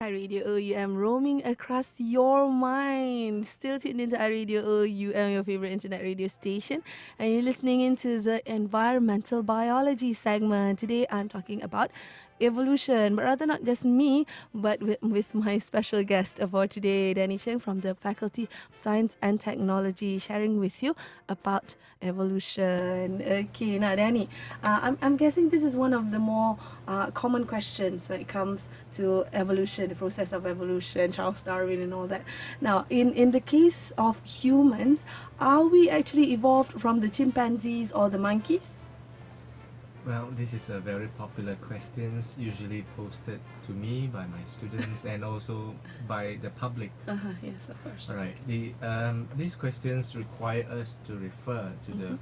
iRadio OUM, roaming across your mind. Still tuned into iRadio OUM, your favorite internet radio station, and you're listening into the environmental biology segment. Today, I'm talking about evolution, but rather not just me, but with my special guest for today, Danny Cheng from the Faculty of Science and Technology, sharing with you about evolution. Okay, now Danny, I'm guessing this is one of the more common questions when it comes to evolution, the process of evolution, Charles Darwin and all that. Now, in the case of humans, are we actually evolved from the chimpanzees or the monkeys? Well, this is a very popular question, usually posted to me by my students and also by the public. Yes, of course. Right. These questions require us to refer to the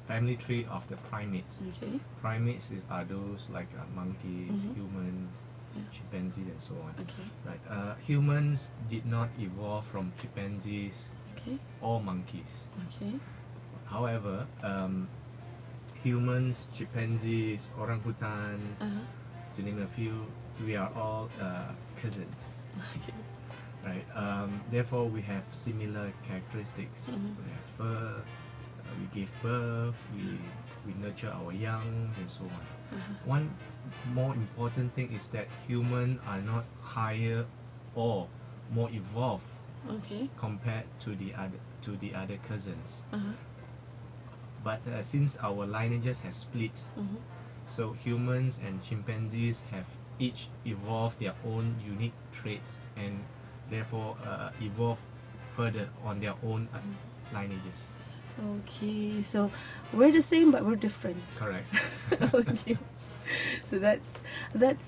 family tree of the primates. Okay. Primates are those like monkeys, humans, chimpanzees, and so on. Okay. Right. Humans did not evolve from chimpanzees or monkeys. Okay. However, humans, chimpanzees, orangutans, to name a few, we are all cousins. Okay. Right. Therefore, we have similar characteristics. We have fur. We give birth. We nurture our young, and so on. One more important thing is that humans are not higher or more evolved compared to the other cousins. But since our lineages has split, so humans and chimpanzees have each evolved their own unique traits and therefore evolved further on their own lineages. Okay, so we're the same but we're different. Correct. Okay. So that's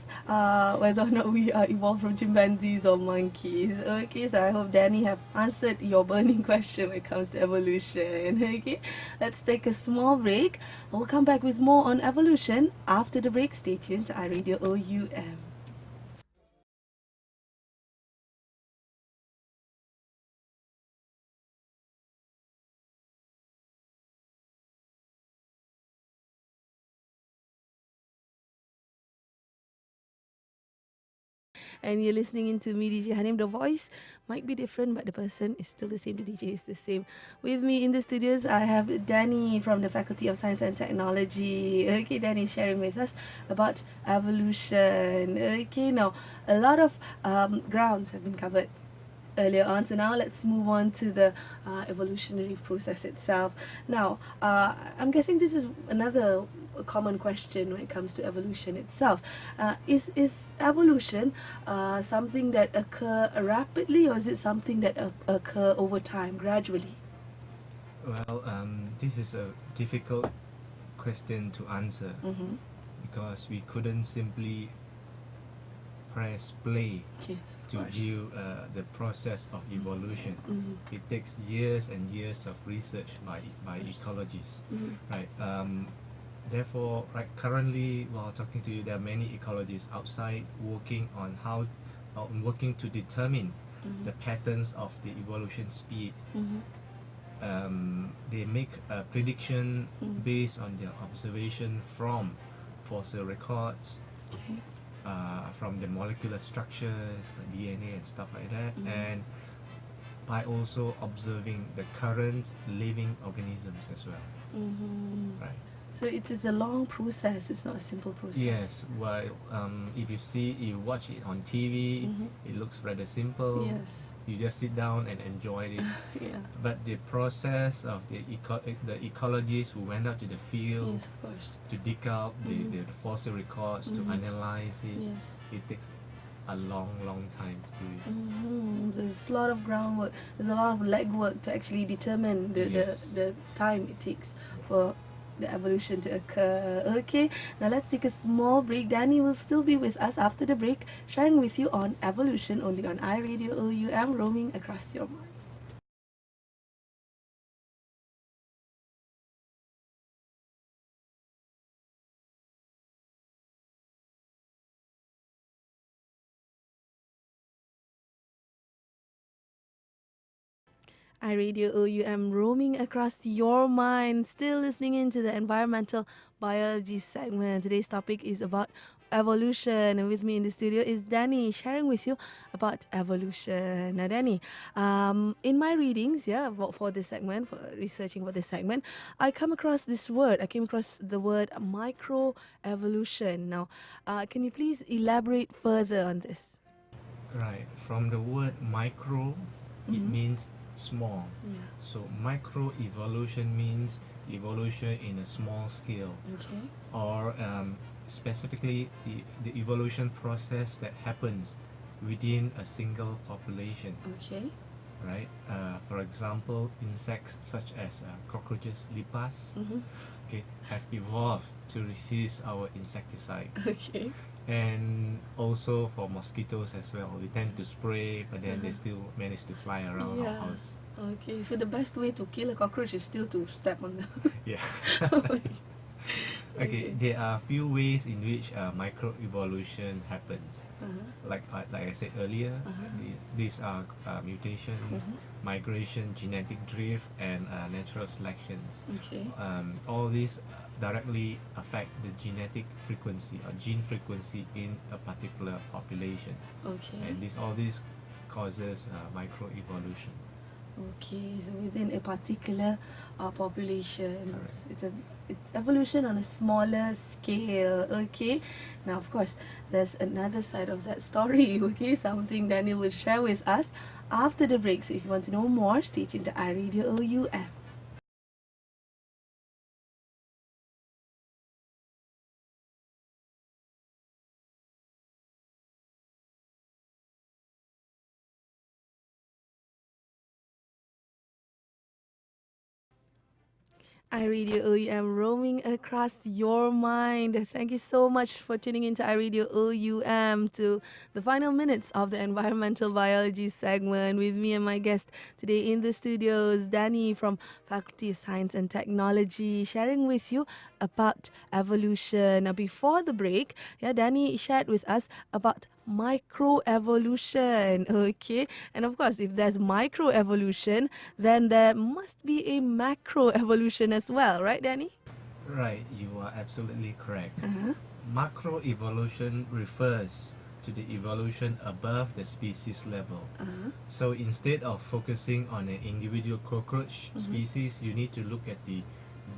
whether or not we are evolved from chimpanzees or monkeys. Okay, so I hope Danny have answered your burning question when it comes to evolution. Okay, let's take a small break. We'll come back with more on evolution after the break. Stay tuned to iRadio OUM. And you're listening into me, DJ Hanim. The voice might be different, but the person is still the same. The DJ is the same. With me in the studios, I have Danny from the Faculty of Science and Technology. Okay, Danny sharing with us about evolution. Okay, now a lot of grounds have been covered earlier on. So now let's move on to the evolutionary process itself. Now, I'm guessing this is another common question when it comes to evolution itself. Is evolution something that occur rapidly, or is it something that occur over time, gradually? Well, this is a difficult question to answer because we couldn't simply press play to view the process of evolution. It takes years and years of research by ecologists, right? Therefore, right currently, while talking to you, there are many ecologists outside working on working to determine the patterns of the evolution speed. They make a prediction based on their observation from fossil records, from the molecular structures, DNA and stuff like that, and by also observing the current living organisms as well. Right. So it is a long process. It's not a simple process. Yes. Well, if you watch it on TV, it looks rather simple. Yes. You just sit down and enjoy it. But the process of the ecologists who went out to the field to dig out the fossil records, to analyze it, it takes a long time to do it. There's a lot of groundwork. There's a lot of legwork to actually determine the time it takes for the evolution to occur. Okay, now let's take a small break. Danny will still be with us after the break, sharing with you on evolution only on iRadio OUM, roaming across your mind. iRadio OUM, roaming across your mind. Still listening into the environmental biology segment. Today's topic is about Macroevolution. And with me in the studio is Danny, sharing with you about evolution. Now, Danny, in my readings, for this segment, for researching for this segment, I come across this word. I came across the word microevolution. Now, can you please elaborate further on this? Right. From the word micro, it means small. Yeah. So microevolution means evolution in a small scale, Okay. or specifically the evolution process that happens within a single population. Okay. Right. For example, insects such as cockroaches, lipas, okay, have evolved to resist our insecticides. Okay. And also for mosquitoes as well, we tend to spray, but then they still manage to fly around our house. Okay, so the best way to kill a cockroach is still to step on them. Yeah. Okay. Okay, there are a few ways in which microevolution happens. Like I said earlier, these are mutation, migration, genetic drift, and natural selections. Okay. All these directly affect the genetic frequency or gene frequency in a particular population, Okay. and all this causes microevolution. Okay, so within a particular population, Correct. it's evolution on a smaller scale. Okay, now of course there's another side of that story. Okay, something Daniel will share with us after the break. So if you want to know more, stay tuned to iRadio OUM. iRadio OUM roaming across your mind. Thank you so much for tuning into iRadio OUM to the final minutes of the environmental biology segment with me and my guest today in the studios, Danny from Faculty of Science and Technology, sharing with you about evolution. Now, before the break, Danny shared with us about microevolution. Okay, and of course, if there's microevolution, then there must be a macroevolution as well, right, Danny? Right, you are absolutely correct. Macroevolution refers to the evolution above the species level. So instead of focusing on an individual cockroach species, you need to look at the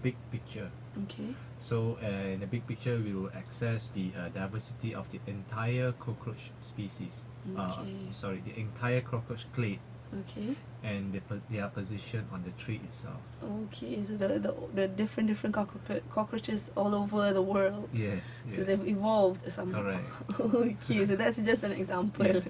big picture. Okay. So in the big picture, we will access the diversity of the entire cockroach species. The entire cockroach clade. Okay. And their position on the tree itself. Okay, so the different cockroaches all over the world. Yes. So they've evolved somehow. Correct. Okay, so that's just an example. Yes.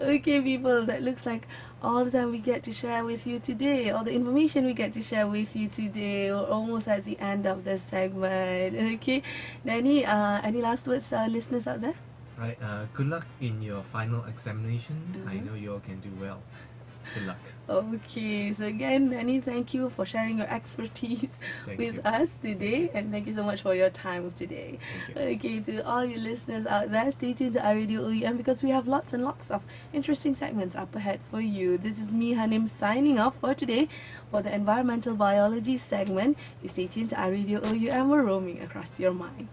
Okay, people, that looks like all the time we get to share with you today, all the information we get to share with you today. We're almost at the end of the segment. Okay, Danny, any last words to our listeners out there? Right. Good luck in your final examination. I know you all can do well. Good luck. Okay, so again, Danny, thank you for sharing your expertise with us today, and thank you so much for your time today. Okay, to all you listeners out there, stay tuned to iRadio OUM because we have lots and lots of interesting segments up ahead for you. This is me, Hanim, signing off for today for the environmental biology segment. You stay tuned to iRadio OUM, we're roaming across your mind.